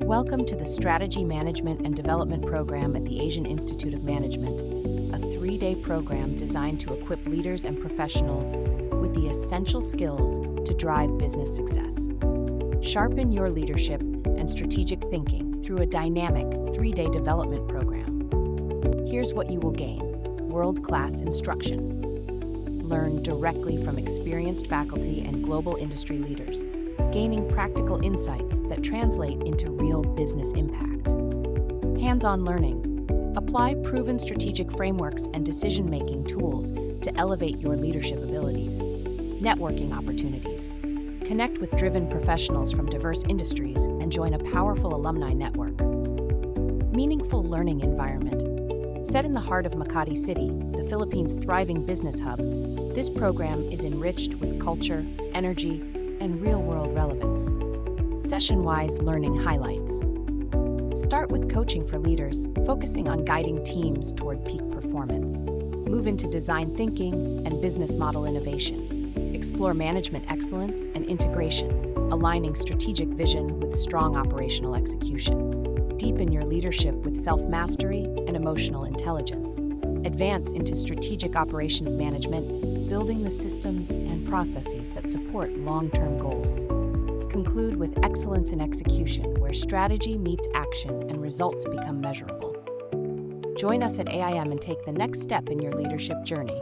Welcome to the Strategy Management and Development Program at the Asian Institute of Management, a 3-day program designed to equip leaders and professionals with the essential skills to drive business success. Sharpen your leadership and strategic thinking through a dynamic 3-day development program. Here's what you will gain: world-class instruction. Learn directly from experienced faculty and global industry leaders, gaining practical insights that translate into real business impact. Hands-on learning. Apply proven strategic frameworks and decision-making tools to elevate your leadership abilities. Networking opportunities. Connect with driven professionals from diverse industries and join a powerful alumni network. Meaningful learning environment. Set in the heart of Makati City, the Philippines' thriving business hub, this program is enriched with culture, energy, and real-world relevance. Session-wise learning highlights. Start with coaching for leaders, focusing on guiding teams toward peak performance. Move into design thinking and business model innovation. Explore management excellence and integration, aligning strategic vision with strong operational execution. Deepen your leadership with self-mastery and emotional intelligence. Advance into strategic operations management, building the systems and processes that support long-term goals. Conclude with excellence in execution, where strategy meets action and results become measurable. Join us at AIM and take the next step in your leadership journey.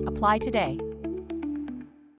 Apply today.